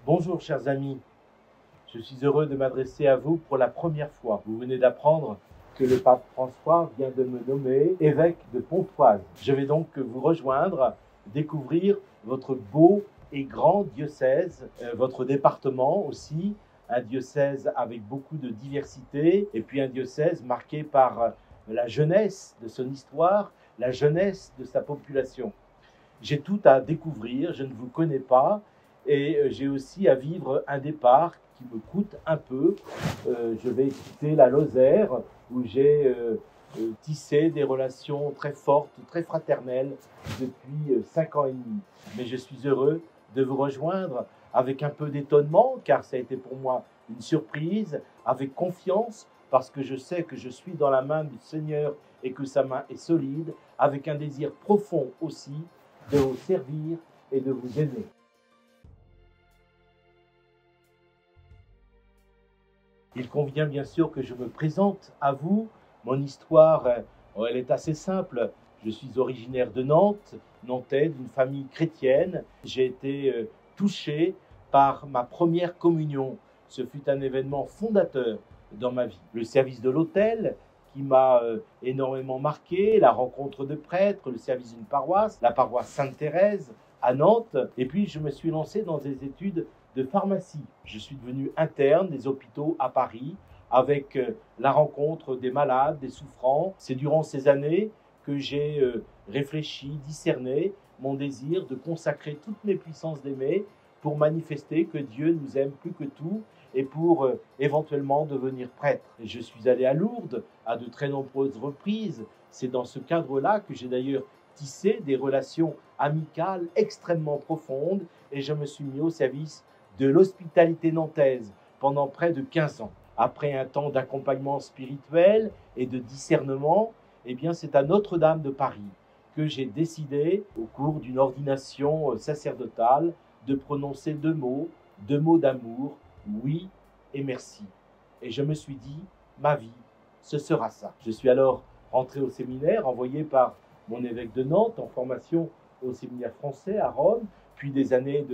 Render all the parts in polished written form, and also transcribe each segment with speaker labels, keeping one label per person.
Speaker 1: Bonjour chers amis, je suis heureux de m'adresser à vous pour la première fois. Vous venez d'apprendre que le pape François vient de me nommer évêque de Pontoise. Je vais donc vous rejoindre, découvrir votre beau et grand diocèse, votre département aussi, un diocèse avec beaucoup de diversité et puis un diocèse marqué par la jeunesse de son histoire, la jeunesse de sa population. J'ai tout à découvrir, je ne vous connais pas et j'ai aussi à vivre un départ qui me coûte un peu. Je vais quitter la Lozère où j'ai tissé des relations très fortes, très fraternelles depuis 5 ans et demi. Mais je suis heureux de vous rejoindre avec un peu d'étonnement car ça a été pour moi une surprise, avec confiance parce que je sais que je suis dans la main du Seigneur et que sa main est solide, avec un désir profond aussi de vous servir et de vous aider. Il convient bien sûr que je me présente à vous. Mon histoire, elle est assez simple. Je suis originaire de Nantes, nantais, d'une famille chrétienne. J'ai été touché par ma première communion. Ce fut un événement fondateur dans ma vie. Le service de l'autel qui m'a énormément marqué, la rencontre de prêtres, le service d'une paroisse, la paroisse Sainte-Thérèse à Nantes. Et puis je me suis lancé dans des études de pharmacie. Je suis devenu interne des hôpitaux à Paris avec la rencontre des malades, des souffrants. C'est durant ces années que j'ai réfléchi, discerné mon désir de consacrer toutes mes puissances d'aimer pour manifester que Dieu nous aime plus que tout et pour éventuellement devenir prêtre. Et je suis allé à Lourdes à de très nombreuses reprises. C'est dans ce cadre-là que j'ai d'ailleurs tissé des relations amicales extrêmement profondes et je me suis mis au service de l'hospitalité nantaise pendant près de 15 ans. Après un temps d'accompagnement spirituel et de discernement, eh bien c'est à Notre-Dame de Paris que j'ai décidé, au cours d'une ordination sacerdotale, de prononcer deux mots d'amour, oui et merci. Et je me suis dit, ma vie, ce sera ça. Je suis alors rentré au séminaire, envoyé par mon évêque de Nantes en formation au séminaire français à Rome, puis des années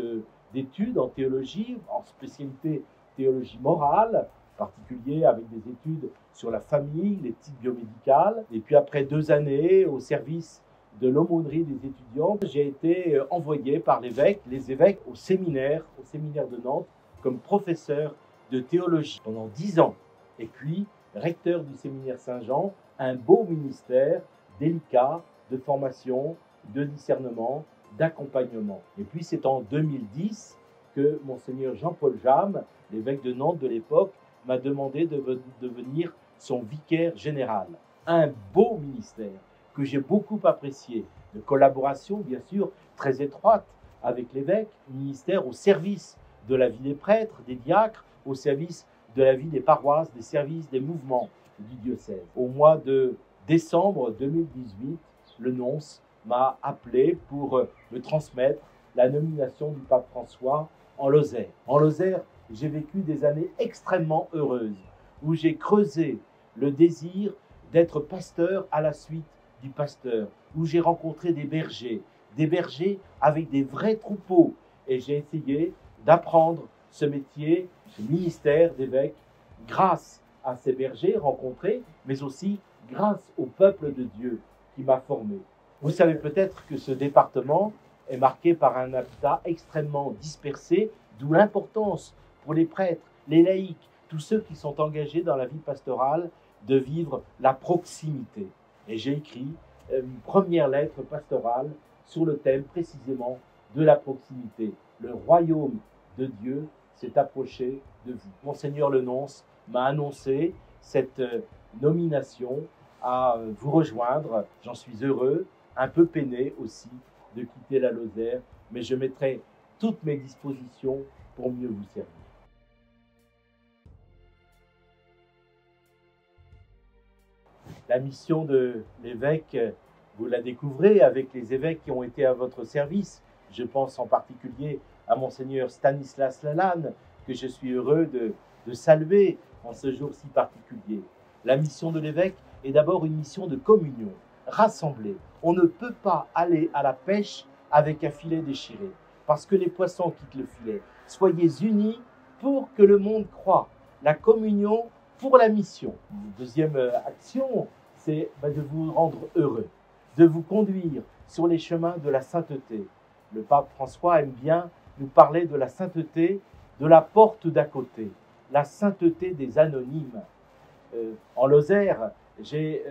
Speaker 1: d'études en théologie, en spécialité théologie morale, en particulier avec des études sur la famille, l'éthique biomédicale. Et puis après 2 années au service de l'aumônerie des étudiants, j'ai été envoyé par les évêques au séminaire de Nantes, comme professeur de théologie pendant 10 ans. Et puis, recteur du séminaire Saint-Jean, un beau ministère délicat de formation, de discernement, d'accompagnement. Et puis c'est en 2010 que Monseigneur Jean-Paul James, l'évêque de Nantes de l'époque, m'a demandé de devenir son vicaire général. Un beau ministère que j'ai beaucoup apprécié, de collaboration bien sûr très étroite avec l'évêque, ministère au service de la vie des prêtres, des diacres, au service de la vie des paroisses, des services, des mouvements du diocèse. Au mois de décembre 2018, le nonce m'a appelé pour me transmettre la nomination du pape François en Lozère. En Lozère, j'ai vécu des années extrêmement heureuses, où j'ai creusé le désir d'être pasteur à la suite du pasteur, où j'ai rencontré des bergers avec des vrais troupeaux, et j'ai essayé d'apprendre ce métier, ce ministère d'évêque, grâce à ces bergers rencontrés, mais aussi grâce au peuple de Dieu qui m'a formé. Vous savez peut-être que ce département est marqué par un habitat extrêmement dispersé, d'où l'importance pour les prêtres, les laïcs, tous ceux qui sont engagés dans la vie pastorale, de vivre la proximité. Et j'ai écrit une première lettre pastorale sur le thème précisément de la proximité. Le royaume de Dieu s'est approché de vous. Monseigneur le nonce m'a annoncé cette nomination à vous rejoindre. J'en suis heureux, un peu peiné aussi de quitter la Lozère, mais je mettrai toutes mes dispositions pour mieux vous servir. La mission de l'évêque, vous la découvrez avec les évêques qui ont été à votre service. Je pense en particulier à Monseigneur Stanislas Lalanne, que je suis heureux de saluer en ce jour si particulier. La mission de l'évêque est d'abord une mission de communion, rassembler. On ne peut pas aller à la pêche avec un filet déchiré, parce que les poissons quittent le filet. soyez unis pour que le monde croie. La communion pour la mission. Deuxième action, c'est de vous rendre heureux, de vous conduire sur les chemins de la sainteté. Le pape François aime bien nous parler de la sainteté de la porte d'à côté, la sainteté des anonymes. En Lozère, j'ai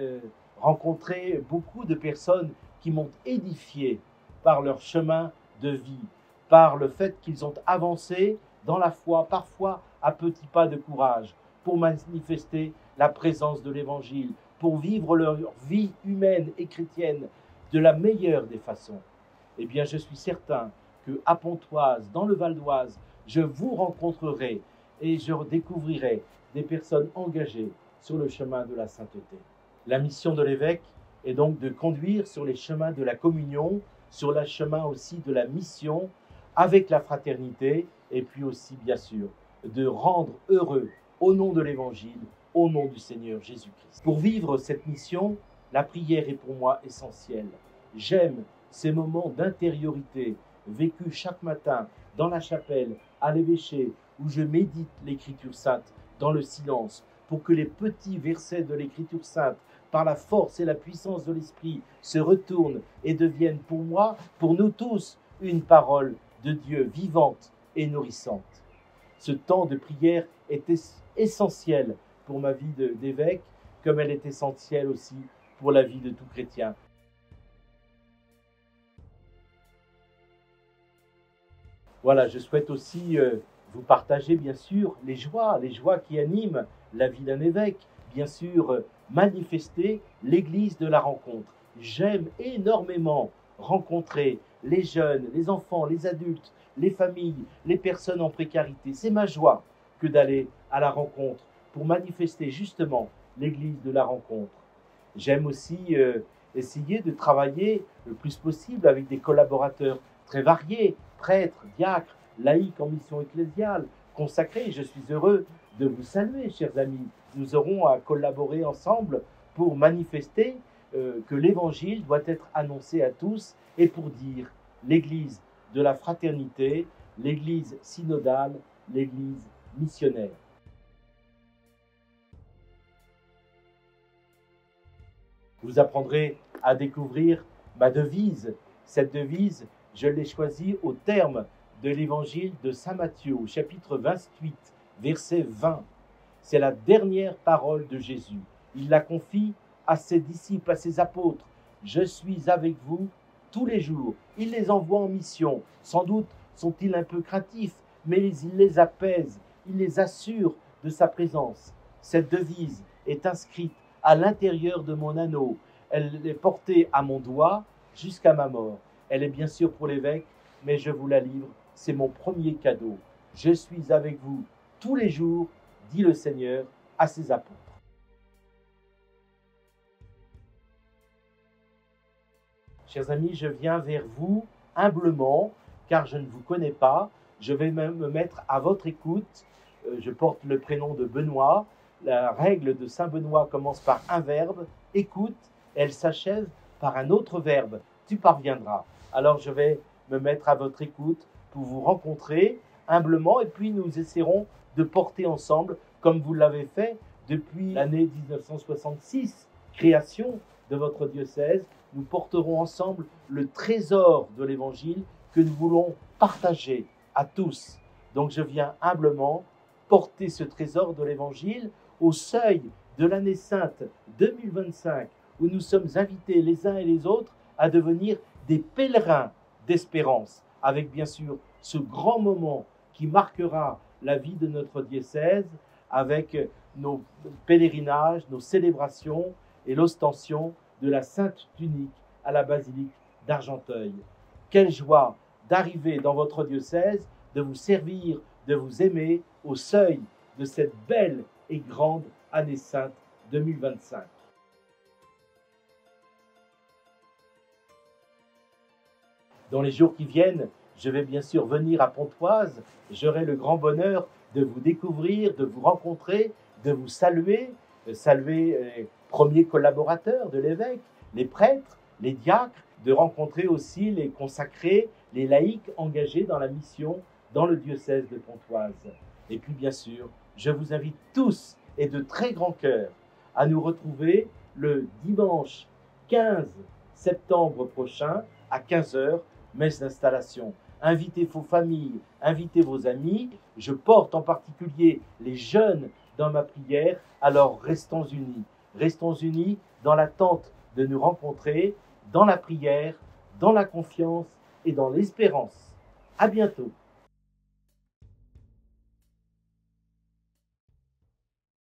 Speaker 1: rencontré beaucoup de personnes qui m'ont édifié par leur chemin de vie, par le fait qu'ils ont avancé dans la foi, parfois à petits pas de courage, pour manifester la présence de l'Évangile, pour vivre leur vie humaine et chrétienne de la meilleure des façons. Eh bien, je suis certain qu'à Pontoise, dans le Val d'Oise, je vous rencontrerai et je découvrirai des personnes engagées sur le chemin de la sainteté. La mission de l'évêque est donc de conduire sur les chemins de la communion, sur le chemin aussi de la mission, avec la fraternité, et puis aussi, bien sûr, de rendre heureux au nom de l'Évangile, au nom du Seigneur Jésus-Christ. Pour vivre cette mission, la prière est pour moi essentielle. J'aime ces moments d'intériorité vécus chaque matin dans la chapelle, à l'évêché, où je médite l'Écriture sainte dans le silence, pour que les petits versets de l'Écriture sainte, par la force et la puissance de l'Esprit, se retournent et deviennent pour moi, pour nous tous, une parole de Dieu vivante et nourrissante. Ce temps de prière est essentiel pour ma vie d'évêque, comme elle est essentielle aussi pour la vie de tout chrétien. Voilà, je souhaite aussi vous partager bien sûr les joies qui animent la vie d'un évêque, bien sûr manifester l'église de la rencontre. J'aime énormément rencontrer les jeunes, les enfants, les adultes, les familles, les personnes en précarité. C'est ma joie que d'aller à la rencontre pour manifester justement l'église de la rencontre. J'aime aussi essayer de travailler le plus possible avec des collaborateurs très variés, prêtres, diacres, laïcs en mission ecclésiale, consacrés. Je suis heureux de vous saluer, chers amis. Nous aurons à collaborer ensemble pour manifester que l'Évangile doit être annoncé à tous et pour dire l'Église de la fraternité, l'Église synodale, l'Église missionnaire. Vous apprendrez à découvrir ma devise. Cette devise, je l'ai choisie au terme de l'évangile de Saint Matthieu, au chapitre 28, verset 20. C'est la dernière parole de Jésus. Il la confie à ses disciples, à ses apôtres. Je suis avec vous tous les jours. Il les envoie en mission. Sans doute sont-ils un peu craintifs, mais il les apaise, il les assure de sa présence. Cette devise est inscrite à l'intérieur de mon anneau. Elle est portée à mon doigt jusqu'à ma mort. Elle est bien sûr pour l'évêque, mais je vous la livre. C'est mon premier cadeau. Je suis avec vous tous les jours, dit le Seigneur à ses apôtres. Chers amis, je viens vers vous humblement, car je ne vous connais pas. Je vais même me mettre à votre écoute. Je porte le prénom de Benoît. La règle de Saint Benoît commence par un verbe, écoute, elle s'achève par un autre verbe, tu parviendras. Alors je vais me mettre à votre écoute pour vous rencontrer humblement et puis nous essaierons de porter ensemble, comme vous l'avez fait depuis l'année 1966, création de votre diocèse, nous porterons ensemble le trésor de l'Évangile que nous voulons partager à tous. Donc je viens humblement porter ce trésor de l'Évangile au seuil de l'année sainte 2025, où nous sommes invités les uns et les autres à devenir des pèlerins d'espérance, avec bien sûr ce grand moment qui marquera la vie de notre diocèse, avec nos pèlerinages, nos célébrations et l'ostension de la Sainte Tunique à la basilique d'Argenteuil. Quelle joie d'arriver dans votre diocèse, de vous servir, de vous aimer au seuil de cette belle et grande année sainte 2025. Dans les jours qui viennent, je vais bien sûr venir à Pontoise. J'aurai le grand bonheur de vous découvrir, de vous rencontrer, de vous saluer les premiers collaborateurs de l'évêque, les prêtres, les diacres, de rencontrer aussi les consacrés, les laïcs engagés dans la mission dans le diocèse de Pontoise. Et puis bien sûr, je vous invite tous et de très grand cœur à nous retrouver le dimanche 15 septembre prochain à 15 h, messe d'installation. Invitez vos familles, invitez vos amis. Je porte en particulier les jeunes dans ma prière, alors restons unis. Restons unis dans l'attente de nous rencontrer, dans la prière, dans la confiance et dans l'espérance. À bientôt.